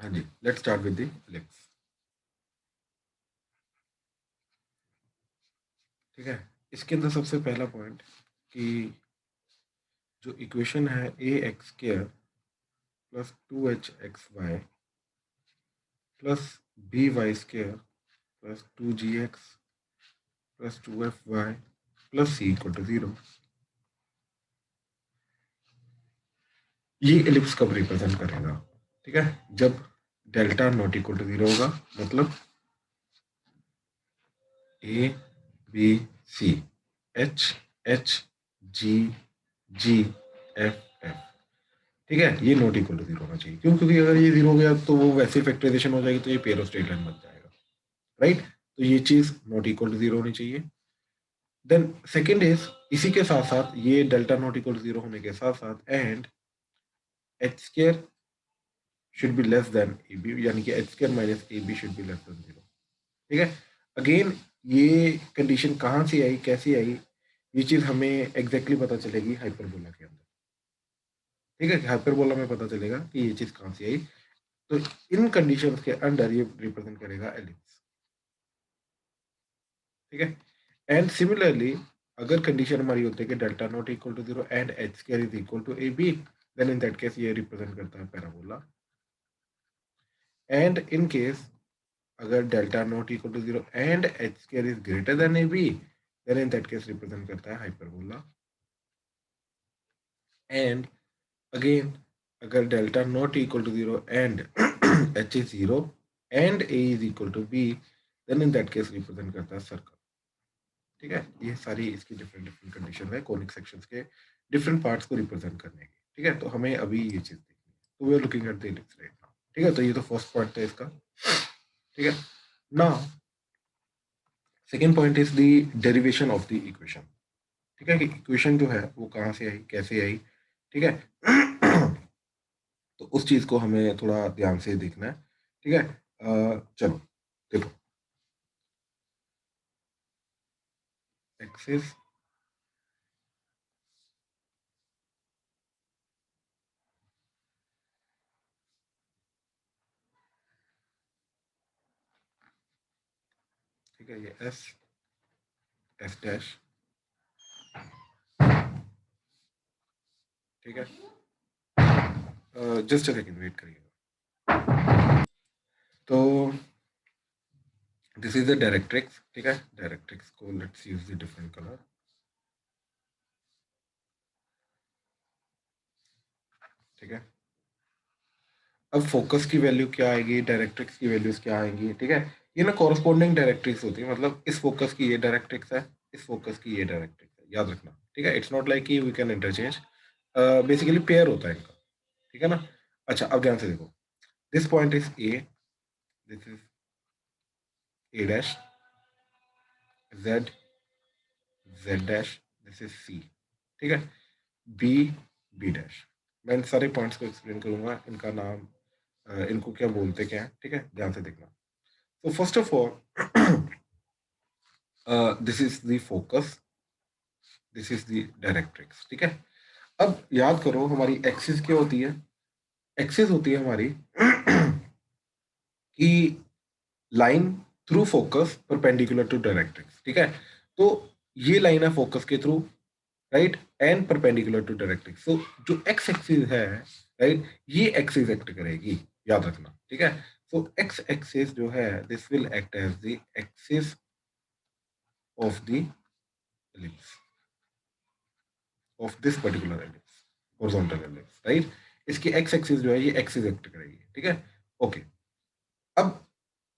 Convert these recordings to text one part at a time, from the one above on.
हाँ जी, let's start with the ellipse. ठीक है, इसके अंदर सबसे पहला पॉइंट कि जो इक्वेशन है a x square plus 2h(x)y plus b y square plus 2gx plus 2fy plus c equal to 0, ये एलिप्स कब रिप्रेजेंट करेगा? ठीक है, जब डेल्टा नॉट इक्वल टू 0 होगा, मतलब A B C H H G G F F. ठीक है, ये नॉट इक्वल टू 0 होना चाहिए। क्यों? क्योंकि अगर ये 0 हो गया तो वो वैसे फैक्टराइजेशन हो जाएगी, तो ये पेयर ऑफ स्ट्रेट लाइन बन जाएगा, राइट? तो ये चीज नॉट इक्वल टू 0 होनी चाहिए। देन सेकेंड इज, इसी के साथ साथ ये डेल्टा नॉट इक्वल टू 0 होने के साथ साथ and h square should be less than a b, यानी कि h square minus a b should be less than 0। ठीक है, अगेन ये कंडीशन कहाँ से आई, कैसे आई, ये चीज हमें एग्जैक्टली पता चलेगी हाइपरबोला के अंदर। ठीक है, हाइपरबोला में पता चलेगा कि ये चीज कहाँ से आई। तो इन कंडीशंस के अंडर ये रिप्रेजेंट करेगा एलिप्स। ठीक है, एंड सिमिलरली अगर कंडीशन हमारी होती है कि delta not equal to 0 and h square is equal to a b, then in that case ये रिप्रेजेंट करता है पैराबोला। एंड इन केस अगर delta not equal to 0 and h square is greater than a b, then in that case represent करता है hyperbola. And again अगर delta not equal to 0 and h is 0 and a is equal to b, then in that case represent करता है circle. ठीक है, ये सारी इसकी डिफरेंट डिफरेंट कंडीशन है कोनिक सेक्शंस के डिफरेंट पार्ट्स को रिप्रेजेंट करने की। ठीक है, तो हमें अभी ये चीज देखनी है, तो we are looking at the ellipse right now. ठीक है, तो ये तो फर्स्ट पॉइंट था इसका। ठीक है, now second point is the derivation of the equation. ठीक है, कि इक्वेशन जो है वो कहाँ से आई, कैसे आई। ठीक है तो उस चीज को हमें थोड़ा ध्यान से देखना है। ठीक है, चलो देखो, एक्सिस ठीक है, ये एस एस डैश। ठीक है, जस्ट अ सेकंड वेट करिएगा। तो दिस इज द डायरेक्ट्रिक्स। ठीक है, डायरेक्ट्रिक्स को let's use the different colour. ठीक है, अब फोकस की वैल्यू क्या आएगी, डायरेक्ट्रिक्स की वैल्यूज क्या आएंगी। ठीक है, ये ना कॉरस्पॉन्डिंग डायरेक्ट्रिक्स होती है, मतलब इस फोकस की ये डायरेक्ट्रिक्स है, इस फोकस की ये डायरेक्ट्रिक्स है, याद रखना। ठीक है, इट्स नॉट लाइक कि we can interchange, basically pair होता है इनका। ठीक है ना? अच्छा, अब ध्यान से देखो, this point is A, this is A dash, Z Z dash, this is C. ठीक है, बी बी डैश। मैं इन सारे पॉइंट्स को एक्सप्लेन करूंगा, इनका नाम इनको क्या बोलते क्या है। ठीक है, ध्यान से देखना। तो first of all this is the focus, this is the directrix. ठीक है, अब याद करो हमारी एक्सिस क्या होती है, एक्सिस होती है हमारी कि line through focus perpendicular to directrix. ठीक है, तो ये लाइन है फोकस के through, right, and perpendicular to directrix. तो जो एक्स एक्सिस है, राइट, ये एक्सिस एक्ट करेगी, याद रखना। ठीक है, सो एक्स एक्सिस जो है, this will act as the axis of the ellipse, of this particular ellipse, horizontal ellipse, right. इसकी एक्स एक्सिस जो है ये एक्सिस एक्ट करेगी। ठीक है, ओके। अब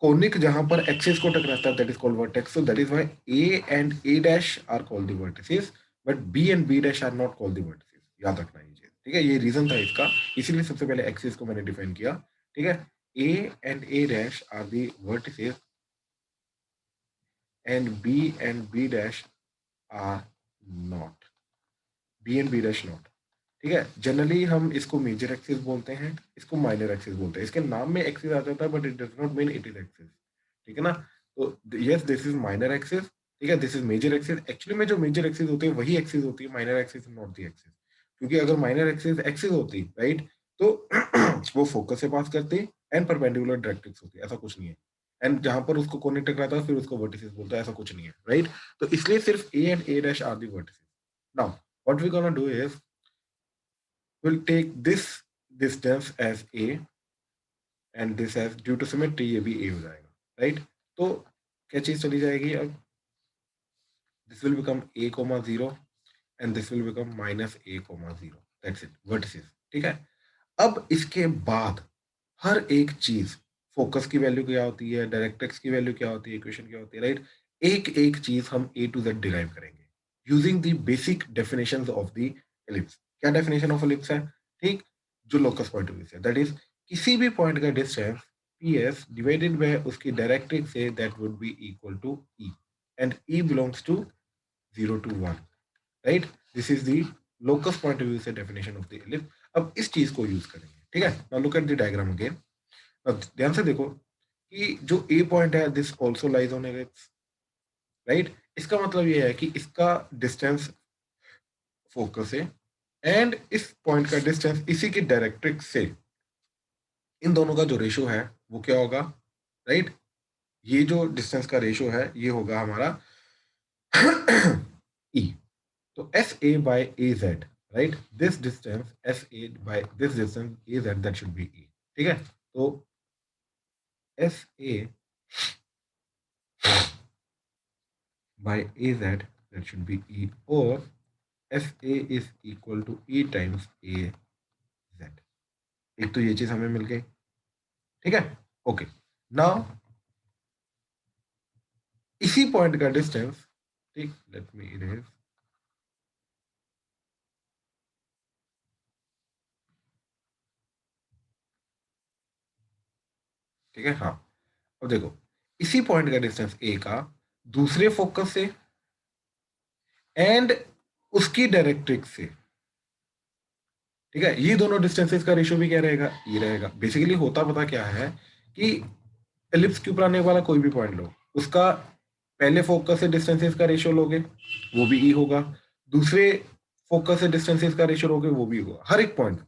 कोनिक जहां पर एक्सिस को टकराता है, that is called vertex, so that is why A and A dash are called the vertices, but B and B dash are not called the vertices. याद रखना ये चीज। ठीक है, ये रीजन था इसका, इसीलिए सबसे पहले एक्सिस को मैंने डिफाइन किया। ठीक है, A and A dash are the vertices and B dash are not, B and B dash not. ठीक है, जनरली हम इसको मेजर एक्सिस बोलते हैं, इसको माइनर एक्सिस बोलते हैं। इसके नाम में एक्सिस आ जाता है, but it does not mean it is axis. ठीक है ना? तो yes, this is minor axis. ठीक है, this is major axis. Actually में जो मेजर एक्सिस होती है वही एक्सिस होती है, minor axis not the axis. क्योंकि अगर माइनर एक्सिस एक्सिस होती, राइट, तो वो फोकस से पास करती, एंड परपेंडिकुलर डायरेक्ट्रिक्स होती है, ऐसा कुछ नहीं है। एंड जहां पर उसको कोने टकराता है फिर उसको वर्टिसेस बोलते हैं, ऐसा कुछ नहीं है, राइट? तो इसलिए सिर्फ A and A dash are the vertices. Now what we gonna do is we'll take this distance as a and this as due to symmetry ये भी a हो जाएगा, राइट? तो क्या चीज चली जाएगी अब? This will become a comma 0 and this will become minus a comma 0, that's it, vertices, ठीक है? अब इसके बाद हर एक चीज, फोकस की वैल्यू क्या होती है, डायरेक्ट्रिक्स की वैल्यू क्या होती है, इक्वेशन क्या होती है, राइट? एक एक चीज हम ए टू जेड डिराइव करेंगे using the basic definitions of the ellipse. क्या डेफिनेशन ऑफ एलिप्स है? ठीक, जो लोकस पॉइंट ऑफ व्यू से, दैट इज किसी भी पॉइंट का distance P S divided by उसकी डायरेक्ट्रिक्स से, that would be equal to e, and e belongs to 0 to 1, right? This is the locus point of view से definition of the ellipse. अब इस चीज को यूज करेंगे, ठीक है? Now look at the diagram again. अब ध्यान से देखो कि जो ए पॉइंट है this also lies on ellipse, right? इसका मतलब ये है कि इसका डिस्टेंस फोकस है एंड इस पॉइंट का डिस्टेंस इसी की डायरेक्ट्रिक्स से, इन दोनों का जो रेशो है वो क्या होगा, राइट? ये जो डिस्टेंस का रेशो है ये होगा हमारा ई। तो S A by A Z, right? This distance S A by this distance A Z, that should be e, ठीक है? तो S A by az, that should be e, or sa is equal to e times az। एक तो ये चीज हमें मिल गई, ठीक है? ओके, नाउ इसी पॉइंट का डिस्टेंस, ठीक, लेट मी इरेज, ठीक है? हाँ, अब देखो इसी पॉइंट का डिस्टेंस ए का दूसरे फोकस से एंड उसकी डायरेक्ट्रिक्स से, ठीक है? ये दोनों डिस्टेंसेस का रेशियो भी क्या रहेगा? ये रहेगा। बेसिकली होता पता क्या है कि एलिप्स के ऊपर आने वाला कोई भी पॉइंट लो, उसका पहले फोकस से डिस्टेंसेस का रेशियो लोगे वो भी ई होगा, दूसरे फोकस से डिस्टेंसेस का रेशियो लोगे वो भी होगा, हर एक पॉइंट।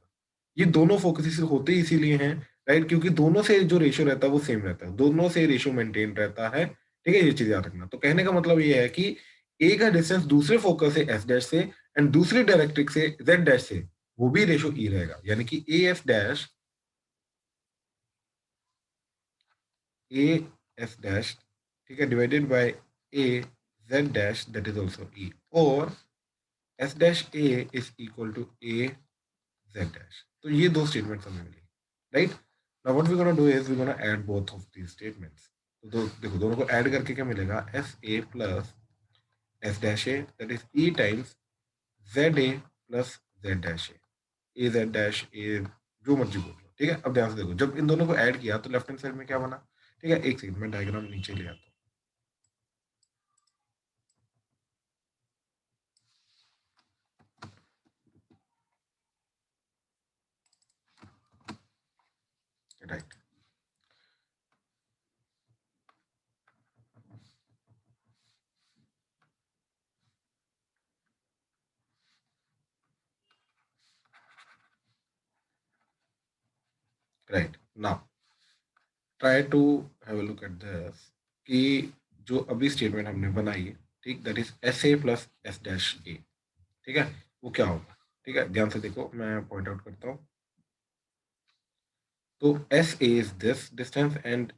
ये दोनों फोकसेस होते ही इसीलिए हैं, राइट? क्योंकि दोनों से जो रेशियो रहता है वो सेम रहता है, दोनों से रेशियो मेंटेन रहता है, ठीक है? ये चीज याद रखना। तो कहने का मतलब ये है कि ए का डिस्टेंस दूसरे फोकस से एस डैश से एंड दूसरी डायरेक्ट्रिक से जेड डैश से, वो भी रेशियो ई रहेगा, यानी कि A S dash, A S dash, ठीक है, divided by A Z dash, that is also E, और S dash A is equal to A Z dash. तो ये दो स्टेटमेंट्स हमें मिली, right? Now what we gonna do is we gonna add both of these statements. तो देखो दोनों को ऐड करके क्या मिलेगा? S A plus S dash A, that is E times Z A plus Z dash A Z dash ए, जो मर्जी बोल लो, ठीक है? अब ध्यान से देखो, जब इन दोनों को ऐड किया तो लेफ्ट हैंड साइड में क्या बना, ठीक है? एक सेकंड, मैं डायग्राम नीचे ले आता हूँ, right? Right, now try to have a look at this, कि जो अभी स्टेटमेंट हमने बनाई है, ठीक, that is S A plus S dash A, ठीक है? वो क्या होगा, ठीक है? ध्यान से देखो, मैं पॉइंट आउट करता हूँ। तो S A is this distance and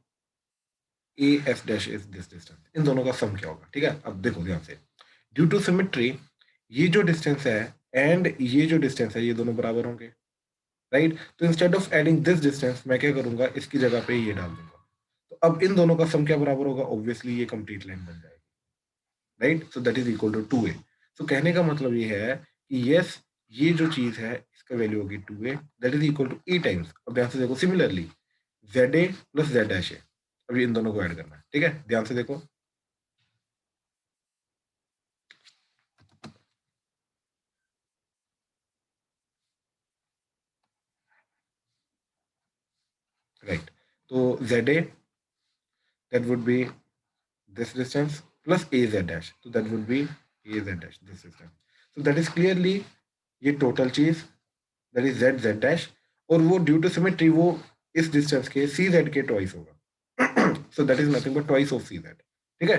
A F dash is this distance, इन दोनों का सम क्या होगा, ठीक है? अब देखो ध्यान से, ड्यू टू सिमेट्री ये जो डिस्टेंस है एंड ये जो डिस्टेंस है ये दोनों बराबर होंगे, राइट? तो instead of adding this distance मैं क्या करूंगा, इसकी जगह पे ये डाल दूंगा। तो अब इन दोनों का सम क्या बराबर होगा? ऑब्वियसली ये कंप्लीट लाइन बन जाएगी, right? So that is equal to 2a। सो कहने का मतलब ये है कि यस, ये जो चीज है इसका वैल्यू होगी 2a, that is equal to e times, अब ध्यान से देखो, similarly Z A plus Z dash है, अभी इन दोनों को ऐड करना है, ठीक है? ध्यान से देखो, राइट? तो Z A, that would B this distance plus a z dash, so that would be a z dash, this distance, so that is clearly ये टोटल चीज, that is z z dash, और वो due to symmetry वो इस distance के सी Z के twice होगा। So that is nothing but twice of C Z, ठीक है,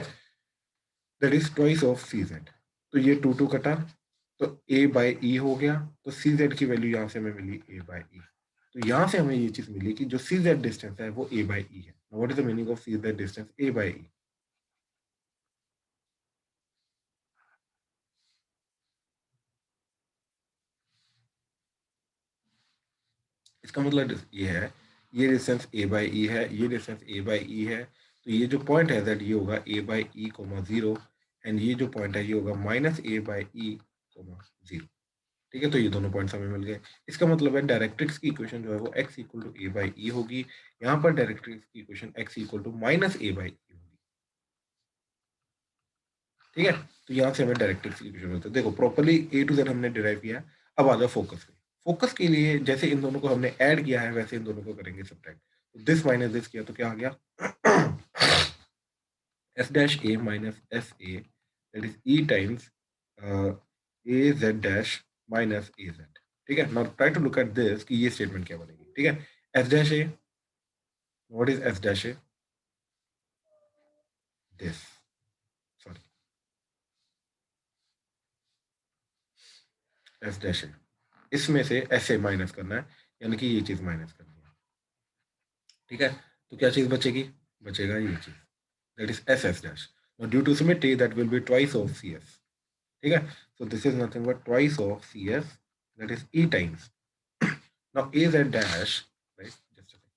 that is twice of C Z. तो ये टू टू कटा, तो ए बाई ई हो गया, तो सी जेड की वैल्यू यहाँ से हमें मिली ए बाई ई। तो यहाँ से हमें ये चीज मिली कि जो सी जेड डिस्टेंस है वो ए बाई ई है। What is the meaning of C Z distance A by E? इसका मतलब ये है, ये डिस्टेंस ए बाई ई है, ये डिस्टेंस ए बाई ई है, तो ये जो पॉइंट है दैट ये होगा A by E comma zero, and ये जो पॉइंट है ये होगा minus A by E comma zero. ठीक है, तो ये दोनों पॉइंट्स हमें मिल गए। इसका मतलब है डायरेक्ट्रिक्स की इक्वेशन जो है वो x equal to A by E होगी। यहाँ पर डायरेक्ट्रिक्स की equation x equal to minus A by E होगी। ठीक है, तो यहाँ से हमें डायरेक्ट्रिक्स की इक्वेशन मिलता है। देखो प्रॉपर्ली ए टू जेड हमने डिराइव किया। अब आ जाओ फोकस पे। फोकस के लिए जैसे इन दोनों को हमने ऐड किया है वैसे इन दोनों को करेंगे सब्ट्रैक्ट। तो दिस माइनस दिस किया तो क्या आ गया? S dash A minus S A, that is E times A Z dash minus A Z. ठीक है, now try to look at this कि ये स्टेटमेंट क्या बनेगी। ठीक है, S dash A, what is S dash A? This, sorry, S dash A, इसमें से एस ए माइनस करना है, यानी कि ये चीज माइनस करनी है। ठीक है, तो क्या चीज बचेगी? बचेगा ये चीज, that is S S dash. Now due to symmetry that will be twice of C S. ठीक है, so this is nothing but twice of CS, that is E times. Now A Z dash, right? Just a second.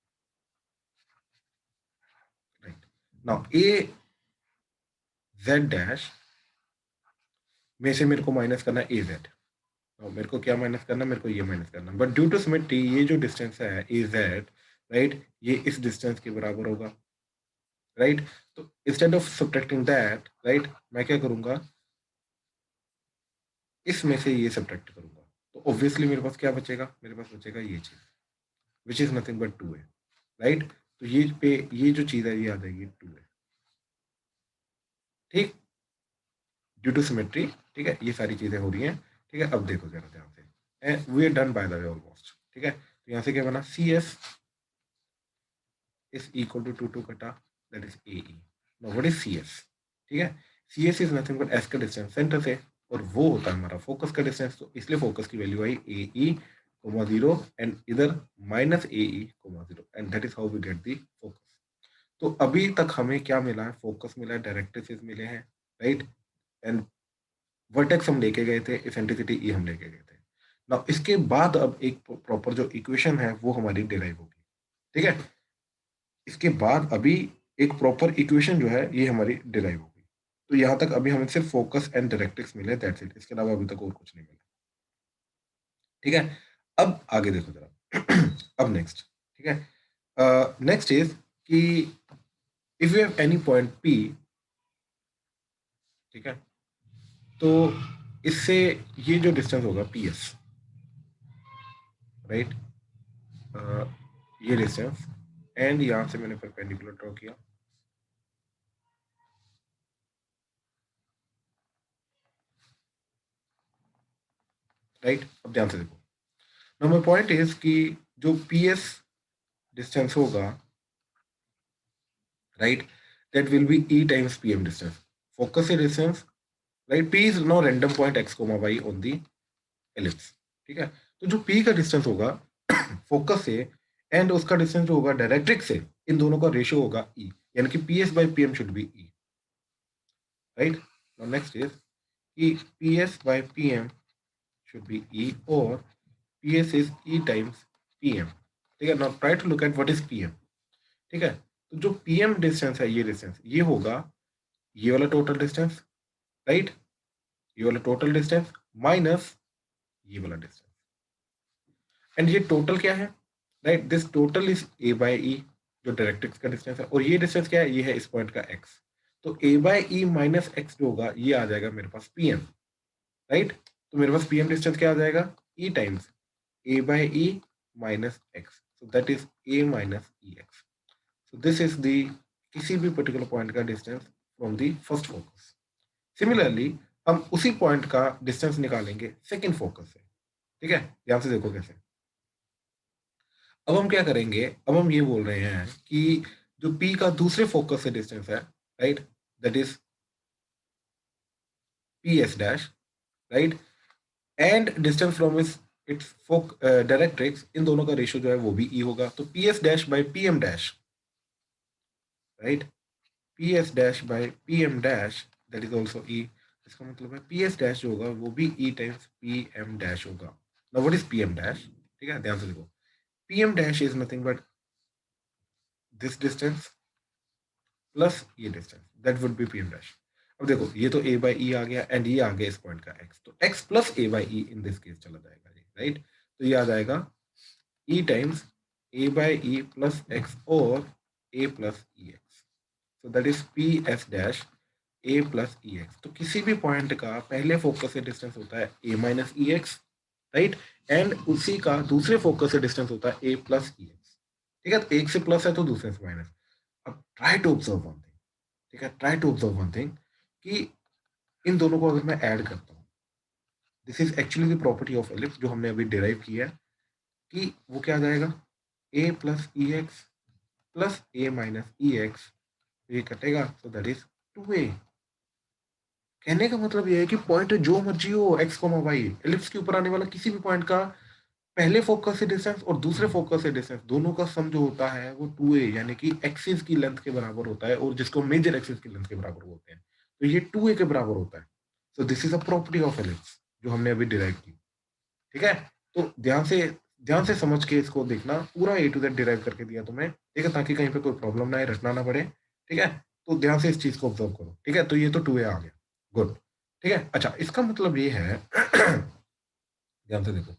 Right. Now A Z dash में से मेरे को minus करना है A Z। तो मेरे को क्या माइनस करना, मेरे को ये माइनस करना, बट ड्यू टू सिमेट्री ये जो डिस्टेंस है A Z, राइट, ये इस डिस्टेंस के बराबर होगा, राइट। तो instead of subtracting that, right, मैं क्या करूंगा, इसमें से ये सब्ट्रैक्ट करूंगा। तो ऑब्वियसली मेरे पास क्या बचेगा, मेरे पास बचेगा ये चीज, which is nothing but 2A, right. तो ये पे ये जो चीज है ये आ जाएगी 2A। ठीक, ड्यू टू सिमेट्री। ठीक है, ये सारी चीजें हो रही हैं। ठीक है, अब देखो जरा ध्यान से, we are done by the way almost. ठीक है, तो यहाँ से क्या बना, C S is equal to two two कटा, that is A E. Now what is C S? ठीक है, C S is nothing but S का डिस्टेंस सेंटर से, और वो होता है हमारा फोकस का डिस्टेंस। तो इसलिए फोकस की वैल्यू आई A E comma zero, and इधर minus A E comma zero, and that is how we get the focus. तो अभी तक हमें क्या मिला है, फोकस मिला है, डायरेक्ट्रिसेस मिले हैं, राइट, एंड वर्टेक्स हम लेके गए थे, इसेंट्रिसिटी ई हम लेके गए थे। नाउ इसके बाद अब एक प्रॉपर जो इक्वेशन है वो हमारी डिराइव होगी। ठीक है, इसके बाद अभी एक प्रॉपर इक्वेशन जो है ये हमारी डिराइव होगी। तो यहाँ तक अभी हमें सिर्फ फोकस एंड डायरेक्ट्रिक्स मिले, दैट्स इट। इसके अलावा अभी तक और कुछ नहीं मिला। ठीक है, अब आगे देखो जरा। अब नेक्स्ट, ठीक है, नेक्स्ट इज कि if you have any point P, ठीक है, तो इससे ये जो डिस्टेंस होगा पी एस, राइट, ये डिस्टेंस, एंड यहां से मैंने परपेंडिकुलर ड्रॉ किया, राइट। अब ध्यान से देखो, नाउ माय पॉइंट इज कि जो पी एस डिस्टेंस होगा, right, that will be E times P M distance, focus से distance, right. P is no random point X comma Y on the ellipse. ठीक है, तो जो पी का distance होगा फोकस से, एंड उसका डिस्टेंस जो होगा डायरेक्ट्रिक्स से, इन दोनों का रेशियो होगा ई, यानी कि P S by P M should be E, right. Now next is कि P S by P M should be E, or PS is E times PM। ठीक है, now try to look at what is PM। ठीक है, तो जो PM distance है, ये distance ये होगा ये वाला टोटल डिस्टेंस, राइट, ये वाला टोटल डिस्टेंस माइनस ये वाला डिस्टेंस, एंड ये टोटल क्या है, right, this total is A by E, जो डायरेक्ट्रिक्स का डिस्टेंस है, और ये डिस्टेंस क्या है, ये है इस पॉइंट का एक्स। तो ए बाई ई माइनस एक्स जो होगा ये आ जाएगा मेरे पास पीएम, राइट। तो मेरे पास पीएम डिस्टेंस क्या आ जाएगा, ई times a by e minus x, so that is a minus ex। so this is the किसी भी पर्टिकुलर पॉइंट का distance from the first focus. Similarly हम उसी पॉइंट का डिस्टेंस निकालेंगे सेकंड फोकस से। ठीक है, ध्यान से देखो कैसे। अब हम क्या करेंगे, अब हम ये बोल रहे हैं कि जो P का दूसरे फोकस से डिस्टेंस है, right, that is PS dash, right, and distance from its directrix, इन दोनों का रेशियो जो है वो भी E होगा, तो PS dash by PM dash, right, PS dash by PM dash that is also E। इसका मतलब है PS डैश जो होगा वो भी E टाइम्स PM डैश होगा। Now what is PM dash? ठीक है, ध्यान से देखो, PM dash is nothing but this distance plus ये distance, that would be PM dash. अब देखो ये तो A बाई E आ गया एंड ये आ गया इस पॉइंट का X, तो X plus A by E in this case चला जाएगा, राइट, तो ये आ जाएगा E times A by E plus X और A plus EX, so that is PS dash A plus EX। तो किसी भी पॉइंट का पहले फोकस से डिस्टेंस होता है A minus EX, right, and उसी का दूसरे फोकस से डिस्टेंस होता है A प्लस EX। ठीक है, तो एक से प्लस है तो दूसरे से माइनस। अब try to observe one thing, ठीक है, try to observe one thing कि इन दोनों को अगर मैं ऐड करता हूँ, this is actually the property of ellipse जो हमने अभी डिराइव किया है, कि वो क्या आ जाएगा, A plus EX plus A minus EX, ये कटेगा, तो दैट इज 2A। कहने का मतलब ये है कि पॉइंट जो मर्जी हो एक्स कोमा वाई, एलिप्स के ऊपर आने वाला किसी भी पॉइंट का पहले फोकस से डिस्टेंस और दूसरे फोकस से डिस्टेंस दोनों का सम जो होता है वो 2A यानी कि एक्सिस की लेंथ के बराबर होता है, और जिसको मेजर एक्सिस की लेंथ के बराबर बोलते हैं, तो ये 2A के बराबर होता है। So this is a property of ellipse जो हमने अभी डिराइव की। ठीक है, तो ध्यान से समझ के इसको देखना, पूरा A टू Z डिराइव करके दिया तुम्हें, ठीक है, ताकि कहीं पे कोई प्रॉब्लम ना आए, रटना ना पड़े। ठीक है, तो ध्यान से इस चीज को ऑब्जर्व करो। ठीक है, तो ये तो 2A आ गया, गुड। ठीक है, अच्छा, इसका मतलब ये है ध्यान से देखो,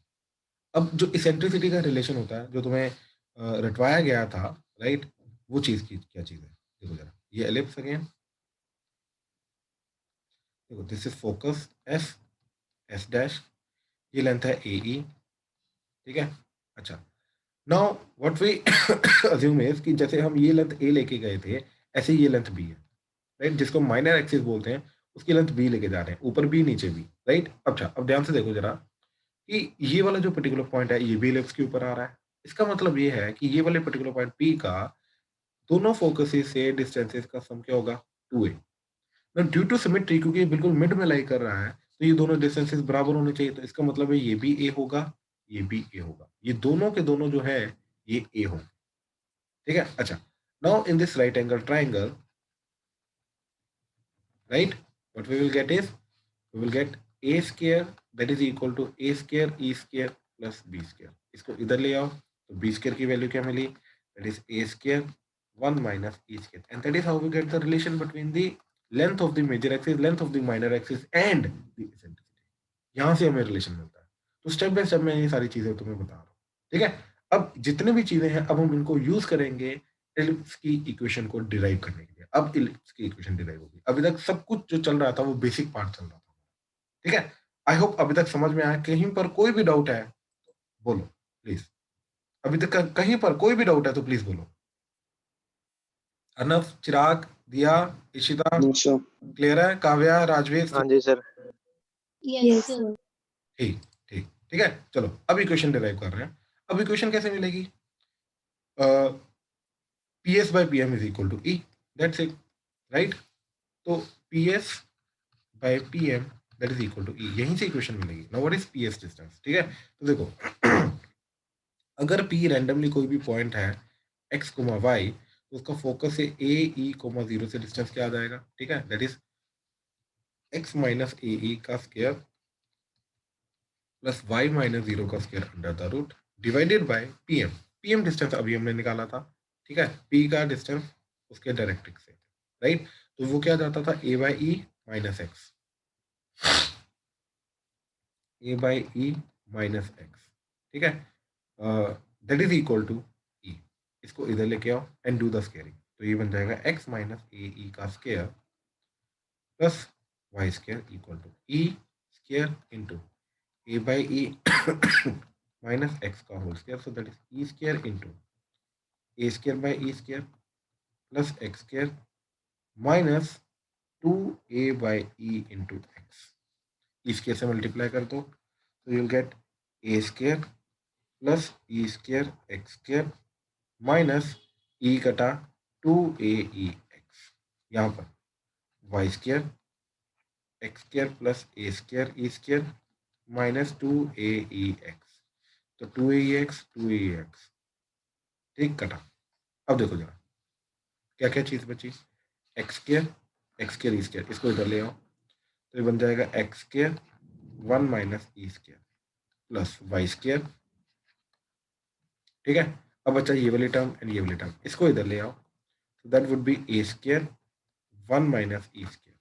अब जो इसेंट्रिसिटी का रिलेशन होता है जो तुम्हें रटवाया गया था, राइट, वो चीज की क्या चीज है, देखो जरा, ये एलिप्स अगेन, देखो this is focus S, S dash, ये लेंथ है ए ई। ठीक है, अच्छा, now what we assume is कि जैसे हम ये लेंथ ए लेके गए थे, ऐसे ही ये लेंथ बी है, राइट, जिसको माइनर एक्सिस बोलते हैं, उसकी लेंथ बी लेके जा रहे हैं, ऊपर बी नीचे बी, राइट। अच्छा, अब ध्यान से देखो जरा कि ये वाला जो पर्टिकुलर पॉइंट है ये भी एलिप्स के ऊपर आ रहा है। इसका मतलब ये है कि ये वाले पर्टिकुलर पॉइंट पी का दोनों फोकसेस से डिस्टेंसेस का सम क्या होगा, 2A। ना ड्यू टू सिमेट्री, क्योंकि ये बिल्कुल मिड में लाई कर रहा है, तो ये दोनों डिस्टेंसेस बराबर होने चाहिए, तो इसका मतलब है ये भी ए होगा, ये भी ए होगा, ये दोनों के दोनों जो है ये ए होंगे। ठीक है, अच्छा, now in this right angle triangle, right, what we will get is, we will get a square that is equal to a square e square plus b square। इसको इधर ले आओ, तो b square की वैल्यू क्या मिली, that is a square 1 minus e square, and that is how we get the relation between the length of the major axis, length of the minor axis and the eccentricity। यहाँ से हमें relation मिलता है। तो step by step मैं ये सारी चीजें तुम्हें बता रहा हूँ। ठीक है, अब जितने भी चीजें हैं अब हम इनको यूज करेंगे एलिप्स की इक्वेशन को डिराइव करने के लिए। अब एलिप्स की इक्वेशन डिराइव होगी, अभी तक सब कुछ जो चल रहा था वो बेसिक पार्ट चल रहा था। ठीक है, आई होप अभी तक समझ में आया। कहीं पर कोई भी डाउट है बोलो प्लीज, अभी तक कहीं पर कोई भी डाउट है तो प्लीज बोलो। अर्नव, चिराग, दिया, इशिता, अच्छा, क्लियर है? काव्या, राजवीर, हाँ जी सर। Yes sir. ठीक, ठीक, ठीक है, चलो अब इक्वेशन डिराइव कर रहे हैं। अब इक्वेशन कैसे मिलेगी, PS by PM is equal to E, that's it, right। तो PS by PM that is equal to E, यहीं से इक्वेशन मिलेगी। Now what is PS distance? ठीक है, तो देखो अगर P रैंडमली कोई भी पॉइंट है x, y, तो उसका फोकस से A E, 0 से डिस्टेंस क्या आ जाएगा, ठीक है, दैट इज x माइनस ए ई का स्क्वायर प्लस y माइनस 0 का square under the root divided by PM। PM distance अभी हमने निकाला था, ठीक है, P का डिस्टेंस उसके डायरेक्ट्रिक्स से, राइट, तो वो क्या जाता था A by E minus x, A by E minus x, ठीक है, दैट इज इक्वल टू ई। इसको इधर लेके आओ एंड डू द स्केयरिंग, तो ये बन जाएगा x माइनस ए ई का square plus Y square equal to E square into A by E minus X का whole square, so that is E square into A square by E square plus X square minus 2a by E into X. E square से multiply कर दो तो you'll get a square plus E square X square minus E कटा 2ae x, यहाँ पर Y square X square plus A square E square minus 2ae x, तो 2ae x ठीक कटा। अब देखो जरा क्या क्या चीज बची, एक्स स्क्र ई स्क्र, इसको इधर ले आओ तो ये बन जाएगा एक्स स्क्र 1 माइनस ई स्क्र प्लस वाई स्क्र, ठीक है। अब बचा ये वाली टर्म एंड ये वाली टर्म, इसको इधर ले आओ तो that would be a square 1 minus E square.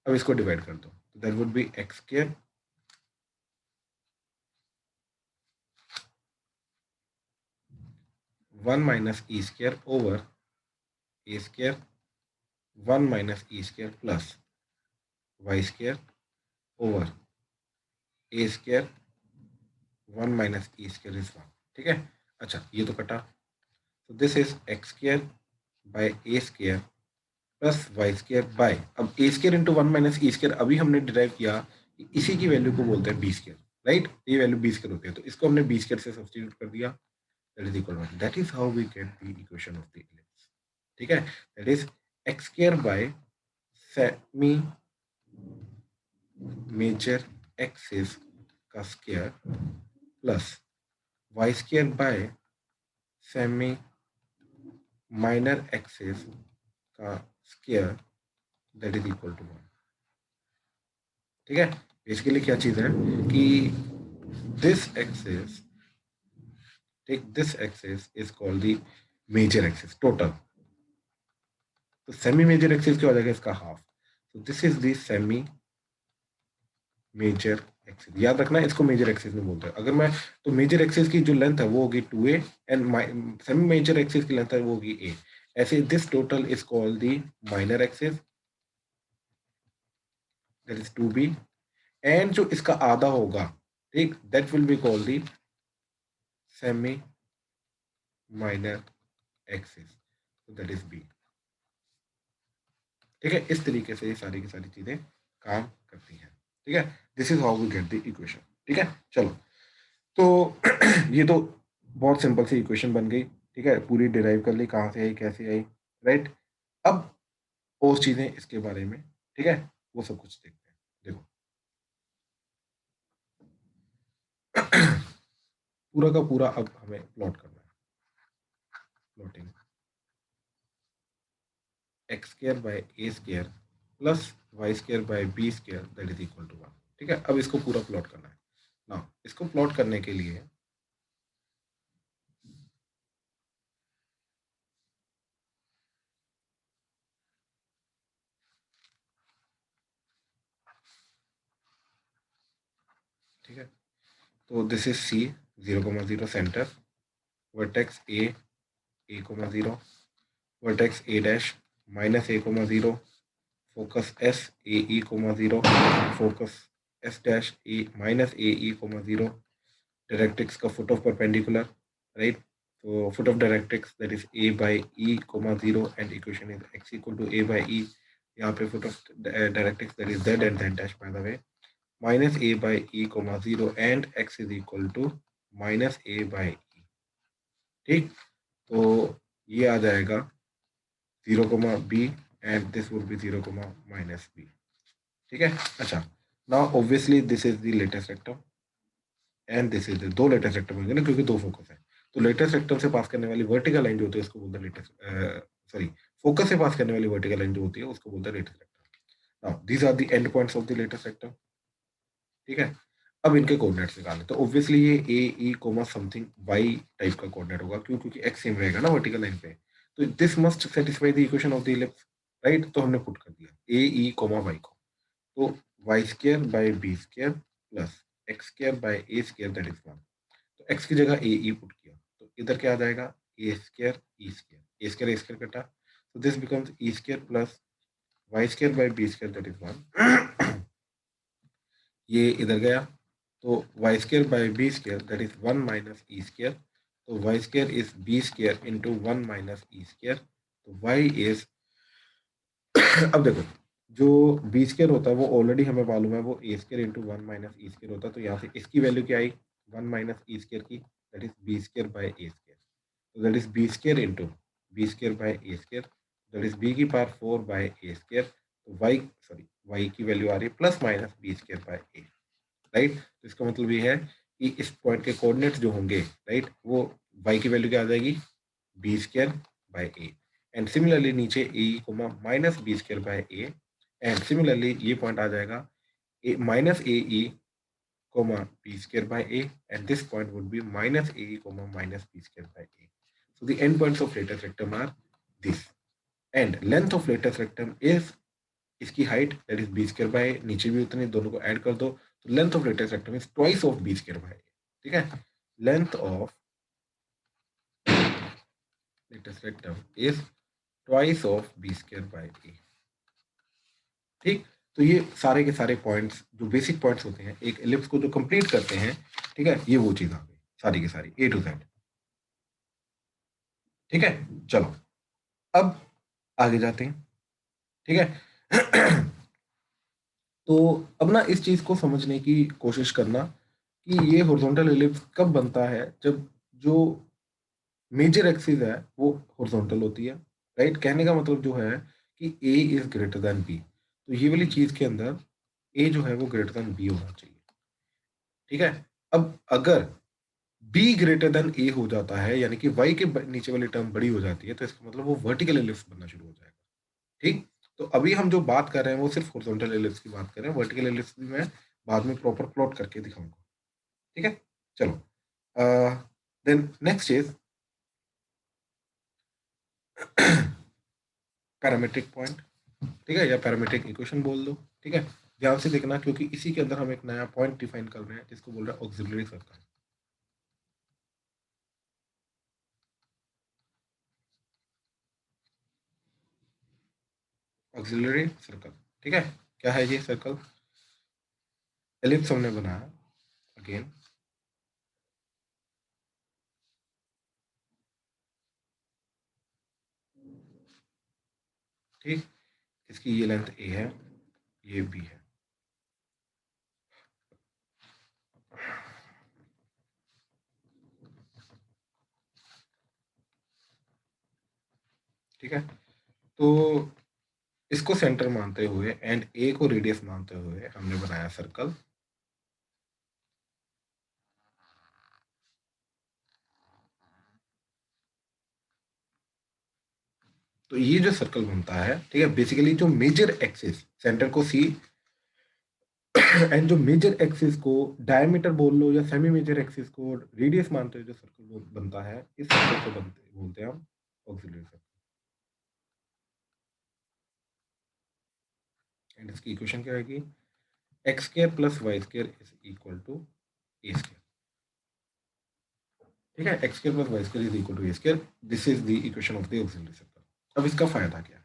अब इसको डिवाइड कर दो तो that would be x square 1 minus E square over a square 1 minus E square plus Y square over a square 1 minus E square is 1, ठीक है। अच्छा ये तो कटा, तो this is x square by A square plus Y square by, अब a square into 1 minus E square अभी हमने डिराइव किया, इसी की वैल्यू को बोलते हैं बी स्क्र, राइट। ये वैल्यू बी स्क्र होती है तो इसको हमने बी स्क्र से सब्स्टिट्यूट कर दिया, that is equal to, that is how we get the equation of the ellipse, ठीक है। That is x square by semi major axis का square plus Y square by semi minor axis का square that is equal to 1, ठीक है। Basically क्या चीज है कि this axis, take this axis is called the major axis total, तो semi major axis क्या हो जाएगा, इसका हाफ, तो this is the semi major axis, याद रखना इसको मेजर एक्सिस में बोलते हैं। अगर मैं, तो मेजर एक्सिस की जो लेंथ है वो होगी 2a and semi major axis की लेंथ है वो होगी a, ऐसे this total is called the minor axis that is 2b, एंड जो इसका आधा होगा, ठीक, that will be called the semi minor axis, तो दैट इज b, ठीक है। इस तरीके से ये सारी की सारी चीजें काम करती हैं, ठीक है। This is how we get the equation, ठीक है। चलो तो ये तो बहुत सिंपल सी इक्वेशन बन गई, ठीक है, पूरी डिराइव कर ली कहाँ से आई कैसे आई, राइट। अब और चीजें इसके बारे में, ठीक है, वो सब कुछ देखते हैं। देखो पूरा का पूरा अब हमें प्लॉट करना है, plotting x square by A square plus Y square by B square that is equal to 1, ठीक है। अब इसको पूरा प्लॉट करना है ना, इसको प्लॉट करने के लिए ठीक है, तो this is C 0,0 centre, vertex A comma 0, vertex A dash minus a,0, focus S A E comma 0, focus S dash A minus A E comma 0, directrix का फुट ऑफ परपेंडिकुलर, राइट, तो foot of directrix that is A by E comma 0 and equation is X equal to A by E, यहाँ पे foot of directrix that is Z and Z dash by the way minus A by E comma 0 and X is equal to minus A by E, ठीक। तो ये आ जाएगा 0 comma B and this would be 0 comma minus B, ठीक है। अच्छा now obviously this is the latus rectum and this is the, दो latus rectum होंगे ना क्योंकि दो फोकस है, तो लेटेस्ट रेक्टम से पास करने वाली वर्टिकल लाइन जो होती है उसको बोलते हैं लेटेस्ट, सॉरी, फोकस से पास करने वाली वर्टिकल लाइन जो होती है उसको बोलते हैं latus rectum. Now these are the end points of the latus rectum, ठीक है। अब इनके कोऑर्डिनेट्स निकालने, तो ऑब्वियसली ये A E comma something Y type का कोऑर्डिनेट होगा, क्यों, क्योंकि एक्स सेम रहेगा ना वर्टिकल लाइन पे, तो this must satisfy the equation of the ellipse, right. तो हमने पुट कर दिया ए ई कोमा वाई को, तो Y square by B square plus x square by A square that is 1, तो एक्स की जगह ए ई पुट किया तो इधर क्या आ जाएगा A square E square, A square कटा, तो this becomes E square plus Y square by B square that is 1 ये इधर गया तो Y square by B square that is 1 minus E square, तो Y square is B square into 1 minus E square, तो Y is अब देखो जो B square होता है वो ऑलरेडी हमें मालूम है वो A square into 1 minus E square होता है, तो यहाँ से इसकी वैल्यू क्या आई 1 माइनस ई स्क्र की, that is B square by A square, तो that is B square into B square by A square, that is B की पावर 4 बाय ए स्क्वायर, तो वाई की वैल्यू आ रही है plus minus B square by A, right. तो इसका मतलब ये है कि इस पॉइंट के कोऑर्डिनेट्स जो होंगे, राइट, वो वाई की वैल्यू क्या आ जाएगी, B square by A, and similarly नीचे A comma minus B square by A, and similarly ये पॉइंट आ जाएगा A minus A E comma b square by a, and this point would be minus a comma minus b square by a. So the endpoints of lattice rectum are this, and length of lattice rectum is इसकी height that is B square by, नीचे भी उतनी, दोनों को ऐड कर दो, तो length of lattice rectum is twice of B square by, ठीक है, length of lattice rectum is twice of B square by A, ठीक। तो ये सारे के सारे पॉइंट्स जो बेसिक पॉइंट्स होते हैं एक एलिप्स को जो कंप्लीट करते हैं, ठीक है, ये वो चीज आ गई सारी की सारी ए टू जेड, ठीक है। चलो अब आगे जाते हैं, ठीक है। तो अब ना इस चीज को समझने की कोशिश करना कि ये हॉरिजॉन्टल एलिप्स कब बनता है, जब जो मेजर एक्सिस है वो हॉरिजॉन्टल होती है, राइट। कहने का मतलब जो है कि ए इज ग्रेटर देन बी, तो ये वाली चीज के अंदर ए जो है वो ग्रेटर देन बी होना चाहिए, ठीक है। अब अगर बी ग्रेटर देन ए हो जाता है, यानी कि वाई के नीचे वाली टर्म बड़ी हो जाती है, तो इसका मतलब वो वर्टिकल एलिप्स बनना शुरू हो जाएगा, ठीक। तो अभी हम जो बात कर रहे हैं वो सिर्फ हॉरिजॉन्टल एलिप्स की बात कर रहे हैं, वर्टिकल एलिप्स भी मैं बाद में प्रॉपर प्लॉट करके दिखाऊंगा, ठीक है। चलो then next is parametric point, ठीक है, या पैरामीट्रिक इक्वेशन बोल दो, ठीक है। ध्यान से देखना क्योंकि इसी के अंदर हम एक नया पॉइंट डिफाइन कर रहे हैं जिसको बोल रहे हैं ऑक्सिलरी सर्कल, ऑक्सिलरी सर्कल, ठीक है। क्या है ये सर्कल, एलिप्स हमने बनाया अगेन, ठीक। इसकी ये लेंथ ए है, ये बी है, ठीक है। तो इसको सेंटर मानते हुए एंड ए को रेडियस मानते हुए हमने बनाया सर्कल, तो ये जो सर्कल बनता है, ठीक है, बेसिकली जो मेजर एक्सिस सेंटर को सी एंड जो मेजर एक्सिस को डायमीटर बोल लो या सेमी मेजर एक्सिस को रेडियस मानते हुए जो सर्कल बनता है, इस सर्कल को बोलते हैं हम ऑक्सिलरी सर्कल, एंड इसकी इक्वेशन क्या आएगी, x square plus Y square is equal to A square, ठीक है, x square plus Y square is equal to A square, this is the equation of the auxiliary circle. अब इसका फायदा क्या है,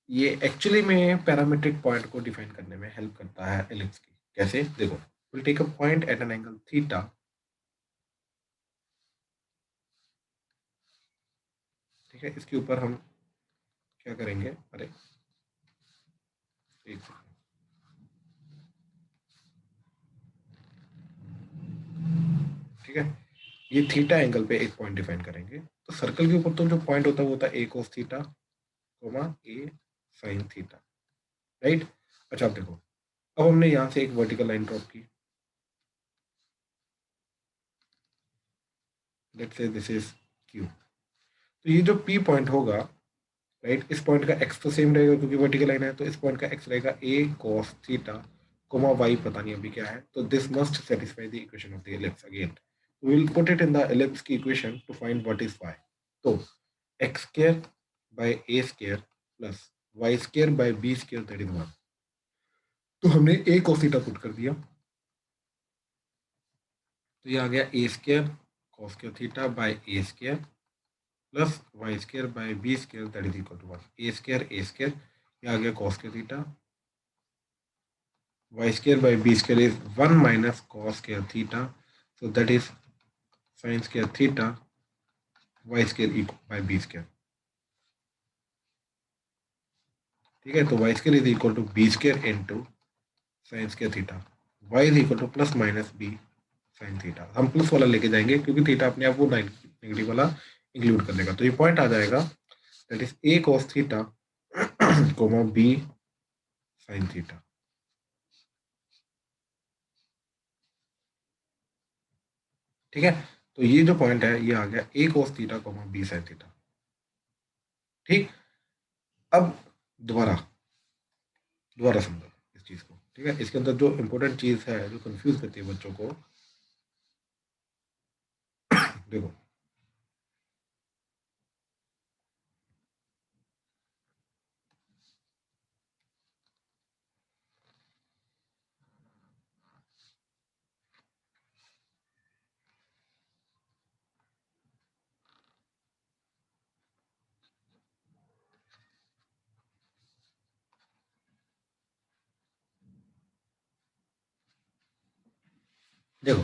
ये एक्चुअली में पैरामीट्रिक पॉइंट को डिफाइन करने में हेल्प करता है एलिप्स की, कैसे देखो, will take a point at an angle theta, ठीक है, इसके ऊपर हम क्या करेंगे, अरे एक सेकंड, ठीक है, ये थीटा एंगल पे एक पॉइंट डिफाइन करेंगे, तो सर्कल के ऊपर तो जो पॉइंट होता है वो होता है ए कोस थीटा कोमा ए साइन थीटा, राइट। अच्छा अब देखो, अब हमने यहाँ से एक वर्टिकल लाइन ड्रॉप की, let's say this is Q, तो ये जो पी पॉइंट होगा, राइट, इस पॉइंट का एक्स तो सेम रहेगा क्योंकि वर्टिकल लाइन है, तो इस पॉइंट का एक्स रहेगा A cos theta comma Y, पता नहीं अभी क्या है, तो this must satisfy the equation of the ellipse again, we will put it in the ellipse की equation to find what is Y, तो X square by A square plus Y square by B square that is 1, तो हमने ए cos theta put कर दिया, तो ये आ गया A square cos square theta by A square plus Y square by B square that is equal to 1, A square, ये आ गया cos square theta, y square by b square is 1 minus cos square theta, so that is sin square theta y square equal by b square, ठीक है। तो y square is equal to b square into sin square theta, y is equal to plus minus b sine theta, हम plus वाला लेके जाएंगे क्योंकि theta अपने आप वो नेगेटिव वाला इंक्लूड कर लेगा। तो ये पॉइंट आ जाएगा that is a cos theta comma b sine theta. ठीक है, तो ये जो पॉइंट है ये आ गया a cos theta comma b sine theta. ठीक, अब दोबारा दोबारा समझो इस चीज को। ठीक है, इसके अंदर जो इंपॉर्टेंट चीज है जो कंफ्यूज करती है बच्चों को, देखो देखो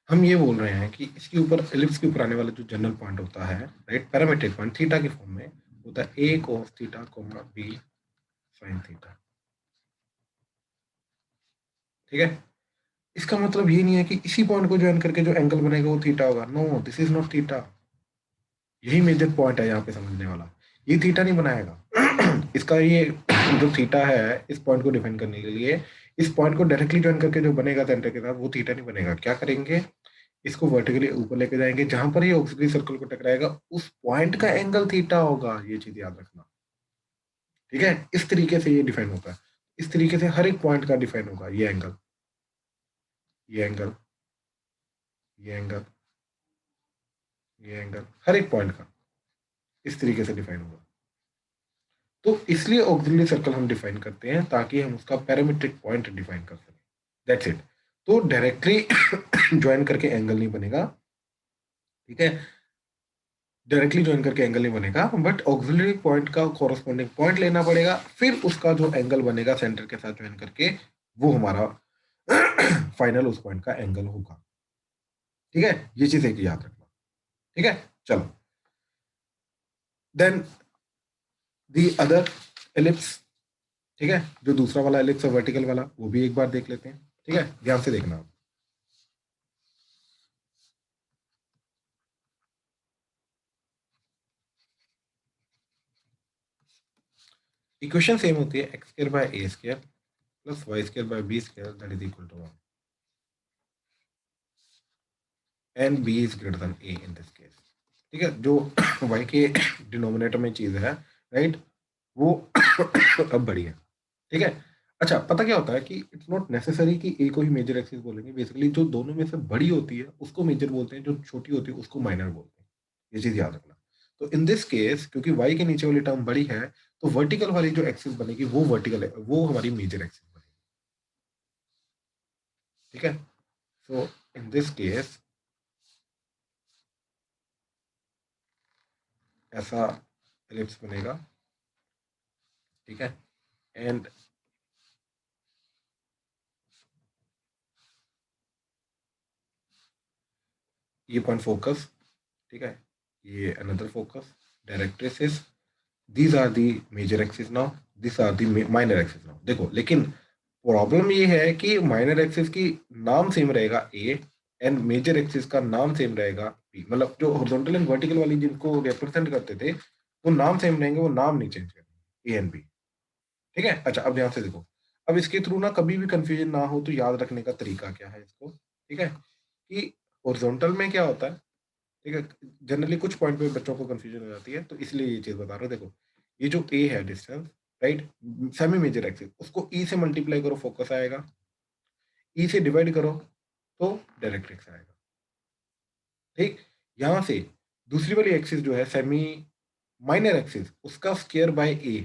हम ये बोल रहे हैं कि इसके ऊपर एलिप्स के ऊपर आने वाला जो जनरल पॉइंट होता है, राइट, पैरामीट्रिक पॉइंट थीटा के फॉर्म में होता है a cos theta comma b sine theta. ठीक है, इसका मतलब ये नहीं है कि इसी पॉइंट को ज्वाइन करके जो एंगल बनेगा वो थीटा होगा। No, this is not theta. यही मेजर पॉइंट है यहाँ पे समझने वाला। ये थीटा नहीं बनाएगा इसका ये जो थीटा है इस पॉइंट को डिफाइन करने के लिए, इस पॉइंट को डायरेक्टली ज्वाइन करके जो बनेगा सेंटर के साथ वो थीटा नहीं बनेगा। क्या करेंगे, इसको वर्टिकली ऊपर लेके जाएंगे, जहां पर ये ऑक्सिलरी सर्कल को टकराएगा उस पॉइंट का एंगल थीटा होगा। ये चीज याद रखना। ठीक है, इस तरीके से ये डिफाइन होगा। इस तरीके से हर एक पॉइंट का डिफाइन होगा। ये एंगल, ये एंगल, ये एंगल, ये एंगल, हर एक पॉइंट का इस तरीके से डिफाइन होगा। तो इसलिए ऑक्सिलरी सर्कल हम डिफाइन करते हैं ताकि हम उसका पैरामीट्रिक पॉइंट डिफाइन कर सकें। That's it. तो डायरेक्टली ज्वाइन करके एंगल नहीं बनेगा। ठीक है, डायरेक्टली ज्वाइन करके एंगल नहीं बनेगा, बट ऑक्सिलरी पॉइंट का कॉरस्पॉन्डिंग पॉइंट लेना पड़ेगा, फिर उसका जो एंगल बनेगा सेंटर के साथ ज्वाइन करके वो हमारा फाइनल उस पॉइंट का एंगल होगा। ठीक है, ये चीज एक याद रखना। ठीक है, चलो देन दी अदर एलिप्स। ठीक है, जो दूसरा वाला एलिप्स है वर्टिकल वाला वो भी एक बार देख लेते हैं। ठीक है, ध्यान से देखना। इक्वेशन सेम होती है, x square by A square plus Y square by B square that is equal to 1 and b is greater than a in this case. ठीक है, जो y के डिनोमिनेटर में चीज है, राइट, वो अब बड़ी है। ठीक है, अच्छा पता क्या होता है कि इट्स नॉट नेसेसरी कि ए को ही मेजर एक्सिस बोलेंगे। बेसिकली जो दोनों में से बड़ी होती है उसको मेजर बोलते हैं, जो छोटी होती है उसको माइनर बोलते हैं। ये चीज याद रखना। तो इन दिस केस क्योंकि y के नीचे वाली टर्म बड़ी है, तो वर्टिकल वाली जो एक्सिस बनेगी वो वर्टिकल है, वो हमारी मेजर एक्सिस बनेगी। ठीक है, सो इन दिस केस ऐसा एलिप्स बनेगा। ठीक है, एंड ये पॉइंट फोकस। ठीक है, ये another focus, directrix. These are the major axis now, this are the minor axis now. देखो लेकिन प्रॉब्लम ये है कि माइनर एक्सिस की नाम सेम रहेगा ए एंड मेजर एक्सिस का नाम सेम रहेगा बी। मतलब जो हॉरिजॉन्टल एंड वर्टिकल वाली जिनको रिप्रेजेंट करते थे वो नाम सेम रहेंगे, वो नाम नहीं चेंज करेंगे, ए एंड बी। ठीक है, अच्छा अब ध्यान से देखो। अब इसके थ्रू ना कभी भी कंफ्यूजन ना हो तो याद रखने का तरीका क्या है इसको। ठीक है, कि हॉरिजॉन्टल में क्या होता है। ठीक है, जनरली कुछ पॉइंट पे बच्चों को कंफ्यूजन हो जाती है, तो इसलिए ये चीज बता रहा हूँ। देखो ये जो ए है distance, right, semi major axis, उसको ई से मल्टीप्लाई करो फोकस आएगा, ई से डिवाइड करो तो डायरेक्ट्रिक्स आएगा। ठीक, यहां से दूसरी वाली एक्सिस जो है सेमी माइनर एक्सिस, उसका स्क्वायर बाय ए,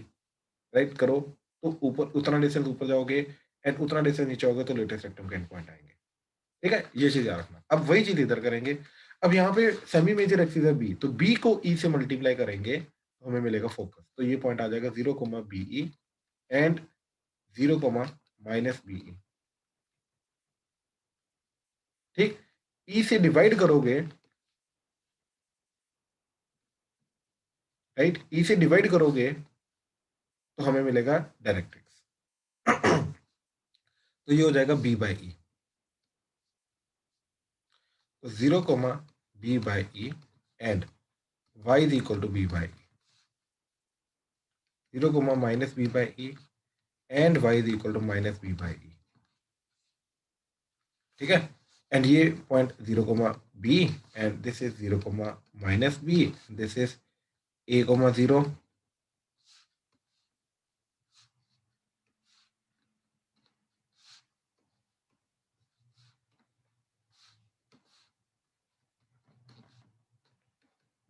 राइट करो तो ऊपर उतना डिस्टेंस ऊपर जाओगे एंड उतना डिस्टेंस नीचे आओगे तो लेटेस्ट रेक्टम के एंड पॉइंट आएंगे। ठीक है, ये चीज याद रखना। अब वही चीज इधर करेंगे। अब यहाँ पे सेमी मेजर एक्सिस है बी, तो बी को ई से मल्टीप्लाई करेंगे तो हमें मिलेगा फोकस। तो ये पॉइंट आ जाएगा 0,BE एंड 0,-BE। ठीक, ई से डिवाइड करोगे, राइट, ई से डिवाइड करोगे तो हमें मिलेगा डायरेक्ट्रिक्स। तो ये हो जाएगा b by e. 0 comma b by e and y is equal to b by e. 0 comma minus b by e and y is equal to minus b by e. ठीक है, एंड ये point 0 comma b and this is 0 comma minus b, this is a comma 0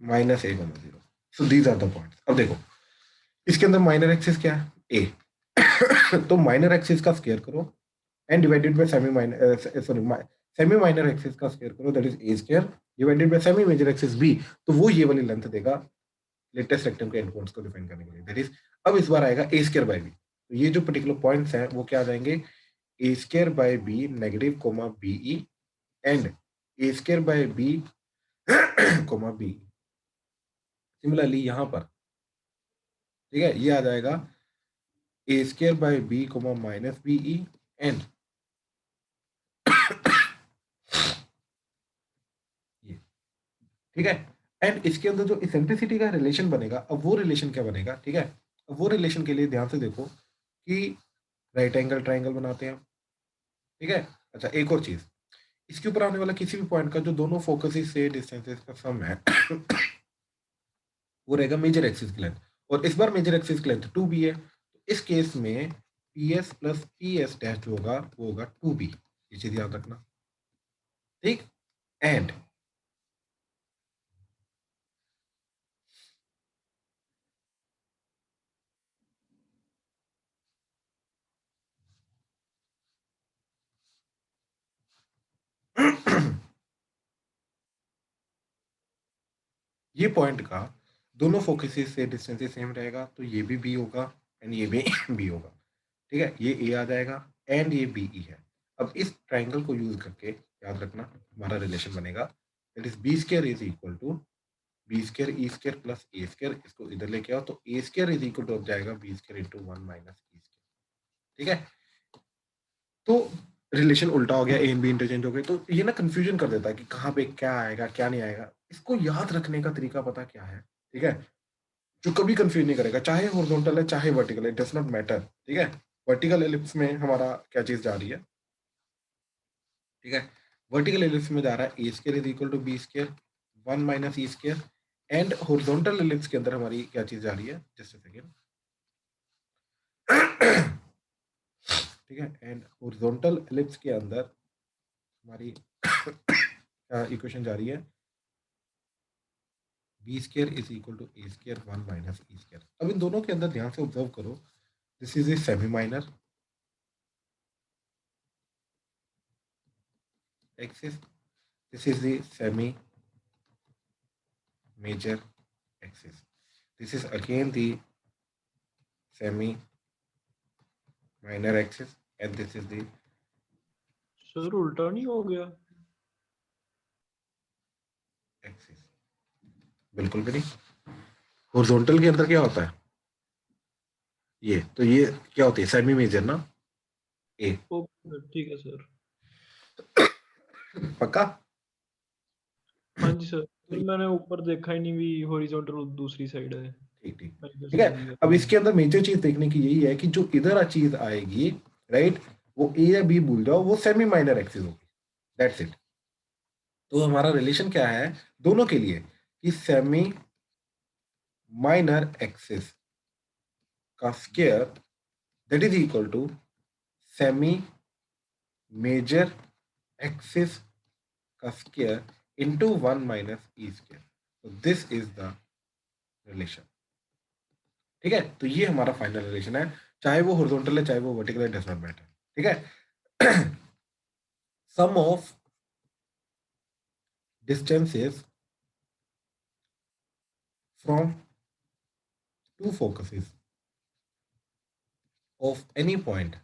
minus a comma 0. So these are the points. अब देखो इसके अंदर minor axis क्या है, a. तो माइनर एक्सिस का स्क्वायर करो and divided by semi minor, sorry semi minor axis का स्क्वायर करो, that is a square divided by semi major axis b, तो वो ये वाली लेंथ देगा लेटेस्ट रेक्टेंगल के एंड पॉइंट्स को डिफाइन करने के लिए, दैट इज अब इस बार आएगा a स्क्वायर बाय b, तो ये जो पर्टिकुलर पॉइंट्स हैं वो क्या आ जाएंगे, a square by b negative comma be and a square by b comma b. Similarly यहां पर ठीक है ये आ जाएगा a square by b comma minus b and ये, ठीक है, एंड इसके अंदर जो इसेंट्रिसिटी का रिलेशन बनेगा, अब वो रिलेशन क्या बनेगा, ठीक है, अब वो रिलेशन के लिए ध्यान से देखो कि राइट एंगल ट्राइंगल बनाते हैं, ठीक है. अच्छा एक और चीज, इसके ऊपर आने वाला किसी भी पॉइंट का जो दोनों फोकसेस से डिस्टेंसेस का सम है वो रहेगा मेजर एक्सिस की लेंथ, और इस बार मेजर एक्सिस की लेंथ 2b है, तो इस केस में ps प्लस ps डैश जो होगा वो होगा 2b, ये चीज याद रखना, ठीक. एंड ये पॉइंट का दोनों फोकसेस से डिस्टेंस सेम रहेगा, तो ये भी b होगा एंड ये भी b होगा, ठीक है, ये a आ जाएगा एंड ये be है. अब इस ट्राइंगल को यूज करके याद रखना हमारा रिलेशन बनेगा, that is b square is equal to B square E square plus A square, इसको इधर लेके आओ तो A square is equal to जाएगा B square into 1 minus E square, ठीक है. तो रिलेशन उल्टा हो गया, ए एंड बी इंटरचेंज हो गए, तो ये ना कंफ्यूजन कर देता है कि कहाँ पे क्या आएगा क्या नहीं आएगा. इसको याद रखने का तरीका पता क्या है, ठीक है, जो कभी कंफ्यूज नहीं करेगा, चाहे हॉरिजॉन्टल है चाहे वर्टिकल है, इट डज नॉट मैटर, ठीक है. वर्टिकल एलिप्स में हमारा क्या चीज जा रही है, ठीक है, वर्टिकल एलिप्स में जा रहा है A square is equal to B square 1 minus E square, and horizontal ellipse के अंदर हमारी क्या चीज जा रही है, जस्ट अ सेकंड, ठीक है, एंड हॉरिजॉन्टल एलिप्स के अंदर हमारी इक्वेशन जा रही है B square is equal to A square 1 minus E square. अब इन दोनों के अंदर ध्यान से ऑब्जर्व करो, this is a semi minor axis, this is the semi major axis, this is again the semi minor axis and this is the sir उल्टा नहीं हो गया axis. बिल्कुल भी नहीं, हॉरिजॉन्टल के अंदर क्या होता है, ये तो ये क्या होती है सेमी मेजर ना, ए. ओके ठीक है सर, पक्का. हाँ जी सर, मैंने ऊपर देखा ही नहीं भी हॉरिजॉन्टल दूसरी साइड है. ठीक ठीक मैं इधर ठीक से है. अब इसके अंदर मेजर चीज देखने की यही है कि जो इधर चीज आएगी राइट, वो ए या बी भूल जाओ, वो सेमी माइनर एक्सिस होगी, दैट्स इट. तो हमारा रिलेशन क्या है दोनों के लिए कि सेमी माइनर एक्सिस का square that is equal to semi major axis का square into 1 minus E square. तो दिस इज द रिलेशन, ठीक है. तो ये हमारा फाइनल रिलेशन है, चाहे वो हॉरिजॉन्टल है चाहे वो वर्टिकल है, डज नॉट मैटर, ठीक है. सम of distances from two focuses of any point,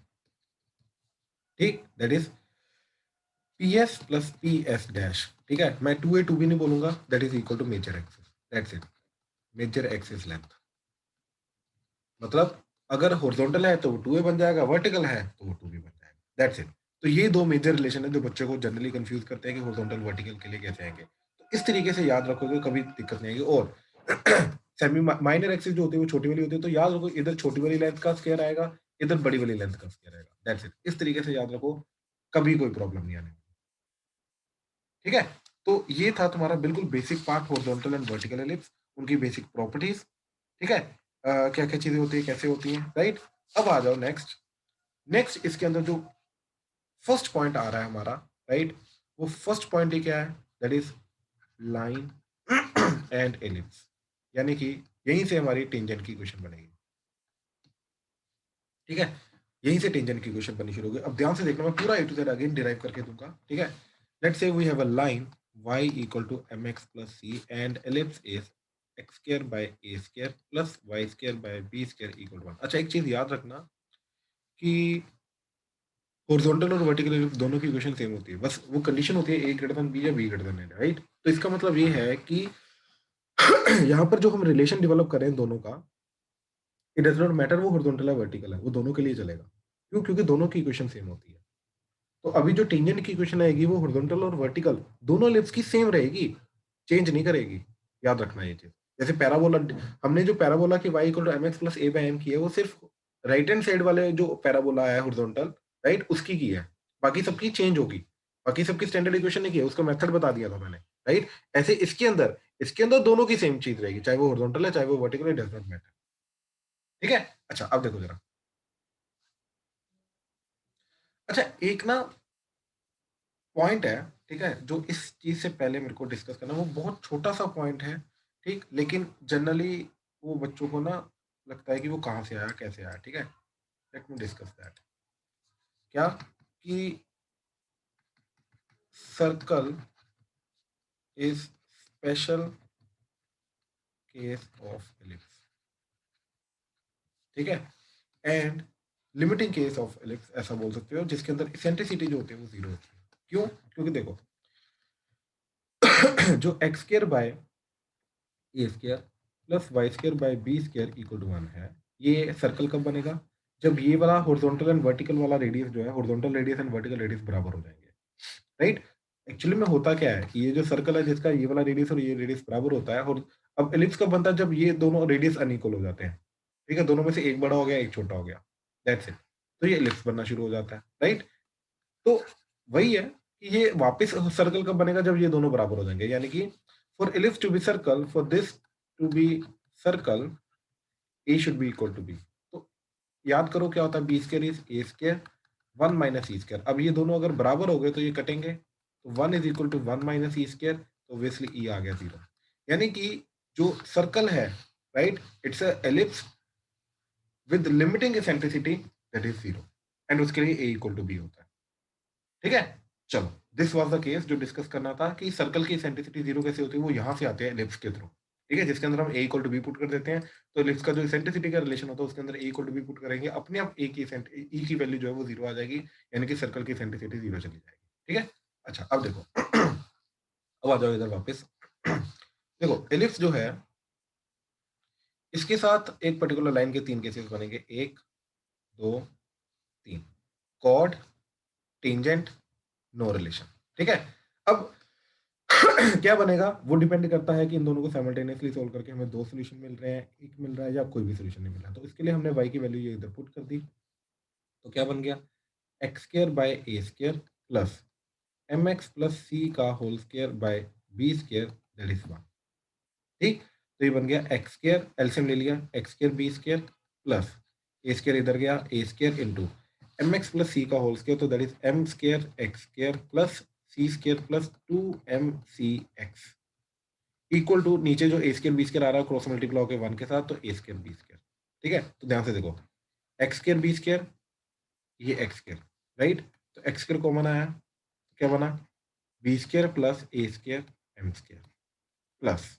ठीक, that is ps plus ps dash, ठीक है. मैं 2a 2b नहीं बोलूंगा, that is equal to major axis, that's it, major axis length. मतलब अगर हॉरिजॉन्टल है तो वो 2a बन जाएगा, वर्टिकल है तो वो 2b बन जाएगा, that's it. तो ये दो मेजर रिलेशन है जो बच्चे को जनरली कंफ्यूज करते हैं कि हॉरिजॉन्टल वर्टिकल के लिए कैसे आएंगे। तो इस तरीके से याद रखोगे, कभी दिक्कत नहीं आएगी। और सेमी माइनर एक्सिस जो होती है वो छोटी वाली होती है, तो याद रखो इधर छोटी वाली लेंथ का स्क्वायर आएगा, इधर बड़ी वाली लेंथ का स्क्वायर आएगा, दैट्स इट। इस तरीके से याद रखो, कभी कोई प्रॉब्लम नहीं आने वाली। ठीक है, तो ये था तुम्हारा बिल्कुल basic part, horizontal and vertical ellipse, उनकी बेसिक प्रॉपर्टीज। ठीक है, क्या क्या चीजें होती है, कैसे होती हैं, राइट। अब आ जाओ नेक्स्ट। नेक्स्ट इसके अंदर जो फर्स्ट पॉइंट आ रहा है हमारा, राइट, वो फर्स्ट पॉइंट ही क्या है, that is line and ellipse, यानी कि यहीं से हमारी टेंजेंट की क्वेश्चन बनेगी। ठीक है, यहीं से टेंजेंट की क्वेश्चन बननी शुरू होगी। अब ध्यान से देखना, मैं पूरा A to Z again derive करके दूंगा। ठीक है, let's say we have a line y equal to mx plus c and ellipse is x square by a square plus y square by b square equal to 1। अच्छा, एक चीज याद रखना कि हॉरिजॉन्टल और वर्टिकल एलिप्स दोनों की equation same होती है, बस वो कंडीशन होती है a ग्रेटर देन b या b greater than a, right. तो इसका मतलब ये है कि यहाँ पर जो हम रिलेशन डेवलप कर रहे हैं दोनों का, इट डज नॉट मैटर वो हॉरिजॉन्टल है वर्टिकल है, वो दोनों के लिए चलेगा। क्यों? क्योंकि दोनों की इक्वेशन सेम होती है। तो अभी जो टेंजेंट की इक्वेशन आएगी वो हॉरिजॉन्टल और वर्टिकल दोनों एलिप्स की सेम रहेगी, चेंज नहीं करेगी। याद रखना ये चीज। जैसे पैराबोला, हमने जो पैराबोला की y equal to mx plus a by m की है, वो सिर्फ राइट हैंड साइड वाले जो पैराबोला है हॉरिजॉन्टल, राइट, उसकी की है, बाकी सबकी चेंज होगी। बाकी सबकी स्टैंडर्ड इक्वेशन नहीं की है, उसका मेथड बता दिया था मैंने, राइट। ऐसे इसके अंदर दोनों की सेम चीज रहेगी, चाहे वो हॉरिजॉन्टल है चाहे वो वर्टिकल है, डज नॉट मैटर। ठीक है, अच्छा अब देखो जरा। अच्छा, एक ना पॉइंट है, ठीक है, जो इस चीज से पहले मेरे को डिस्कस करना, वो बहुत छोटा सा पॉइंट है, ठीक, लेकिन जनरली वो बच्चों को ना लगता है कि वो कहाँ से आया कैसे आया। ठीक है, लेट मी डिस्कस दैट। क्या कि circle is special case of ellipse, ठीक है, and limiting case of ellipse, ऐसा बोल सकते हो, जिसके अंदर इसेंट्रिसिटी जो होती है वो जीरो होती है। क्यों? क्योंकि देखो जो X square by A square plus Y square by B square equal to 1 है, ये सर्कल कब बनेगा? जब ये वाला हॉरिजॉन्टल एंड वर्टिकल वाला रेडियस जो है, horizontal radius and vertical radius बराबर हो जाएंगे, राइट। एक्चुअली में होता क्या है कि ये जो सर्कल है जिसका ये वाला रेडियस और ये रेडियस बराबर होता है, और अब एलिप्स कब बनता है? जब ये दोनों रेडियस अनइक्वल हो जाते हैं। ठीक है, दोनों में से एक बड़ा हो गया एक छोटा हो गया, दैट्स इट। तो ये एलिप्स बनना शुरू हो जाता है, राइट। तो वही है कि ये वापस सर्कल कब बनेगा? जब ये दोनों बराबर हो जाएंगे, यानी कि for ellipse to be circle, for this to be circle, A should be equal to B. तो याद करो क्या होता है, B square is A square 1 minus E square. अब ये दोनों अगर बराबर हो गए तो ये कटेंगे, तो 1 is equal to 1 minus E square, तो ऑब्वियसली ई आ गया 0। यानी कि जो सर्कल है, right, it's a ellipse with limiting eccentricity, that is 0, and उसके लिए ए इक्वल टू बी होता है। ठीक है, चलो, दिस वाज द केस जो डिस्कस करना था कि सर्कल की एसेंट्रिसिटी 0 कैसे होती है, वो यहाँ से आते हैं एलिप्स के थ्रू। ठीक है, जिसके अंदर हम ए इक्वल टू बी पुट कर देते हैं, तो एलिप्स का जो एसेंट्रिसिटी का रिलेशन होता है उसके अंदर ए इक्वल टू बी पुट करेंगे, अपने आप ए की ई की वैल्यू जो है वो 0 आ जाएगी, यानी कि सर्कल की एसेंट्रिसिटी 0 चली जाएगी। ठीक है, अच्छा अब देखो अब आ जाओ इधर वापस। देखो एलिप्स जो है, इसके साथ एक पर्टिकुलर लाइन के 3 केसेस बनेंगे, 1 2 3, कॉर्ड, टेंजेंट, नो रिलेशन। ठीक है, अब क्या बनेगा वो डिपेंड करता है कि इन दोनों को साइमल्टेनियसली सोल्व करके हमें 2 सॉल्यूशन मिल रहे हैं, एक मिल रहा है या कोई भी सॉल्यूशन नहीं मिल रहा। तो इसके लिए हमने y की वैल्यू ये इधर पुट कर दी, तो क्या बन गया, X square by A square plus M X plus C का whole square by B square, that is 1। ठीक, तो ये बन गया एक्स स्क्र, एलसीएम ले लिया, X square B square plus A square इधर गया, A square into M X plus C का होल स्क्र, तो that is M square X square plus C square plus 2mc X equal to, नीचे जो A square B square आ रहा है cross multiply होकर 1 के साथ, तो ए स्क्र बी स्क्र। ठीक है, तो ध्यान से देखो, एक्स स्क्र बी स्क्र, ये एक्स स्क्र, राइट, तो एक्स स्क्र कॉमन आया, क्या बना, B square plus A square M square plus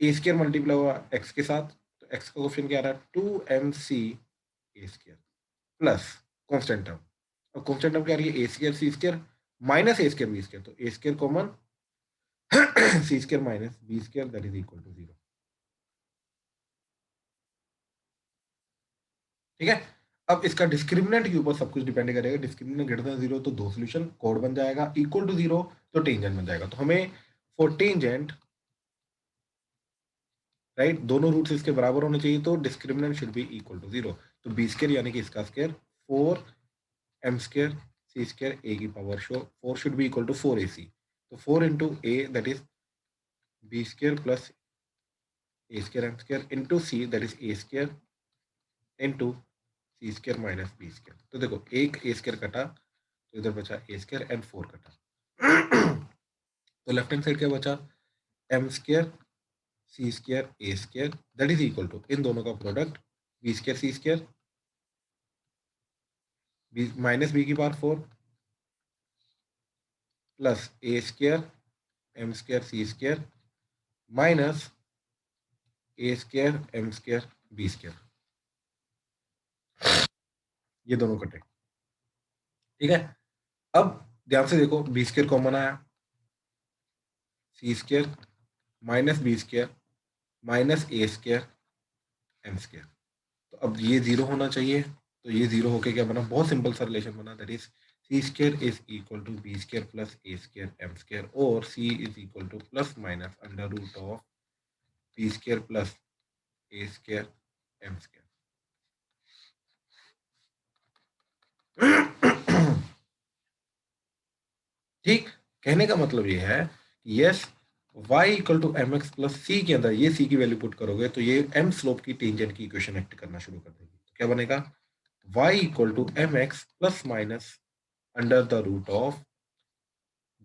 A square multiply हुआ एक्स के साथ, तो एक्स का क्वेश्चन क्या आ रहा है, 2mc A square plus constant term, और कॉन्स्टेंट टर्म क्या आ रही है, A square C square minus A square B square, तो A square common C square minus B square, that is equal to 0। ठीक है, अब इसका डिस्क्रिमिनेंट के ऊपर सब कुछ डिपेंड करेगा। डिस्क्रिमिनेंट ग्रेटर देन 0 तो दो सोल्यूशन, कोड बन जाएगा। इक्वल टू 0 तो टेंजेंट बन जाएगा। तो हमें फॉर टेंजेंट, राइट, दोनों रूट्स इसके बराबर होने चाहिए, तो discriminant should be equal to 0। तो बी स्क्वायर यानी कि इसका square 4m square c square a की power 4 should be equal to 4ac। तो 4 into a that is b square plus a square m square into c that is a square into c square minus b square. तो देखो एक a square कटा तो इधर बचा a square and 4 कटा। तो लेफ्ट हैंड साइड क्या बचा, m square c square a square that is equal to इन दोनों का product b square c square minus b की power 4 plus a square m square c square minus a square m square b square. ये दोनों कटे, ठीक है। अब ध्यान से देखो, b स्क्वायर कॉमन आया, c square minus b square minus a square m square. तो अब ये जीरो होना चाहिए, तो ये जीरो होके क्या बना, बहुत सिंपल सा रिलेशन बना, that is c square is equal to b square plus a square m square, और c is equal to plus minus under root of b square plus a square m square. ठीक, कहने का मतलब ये है कि yes, y equal to M X plus C के अंदर ये c की वैल्यू पुट करोगे तो ये m स्लोप की टेंजेंट की इक्वेशन एक्ट करना शुरू कर देगी। तो क्या बनेगा, y equal to M X plus minus under the root of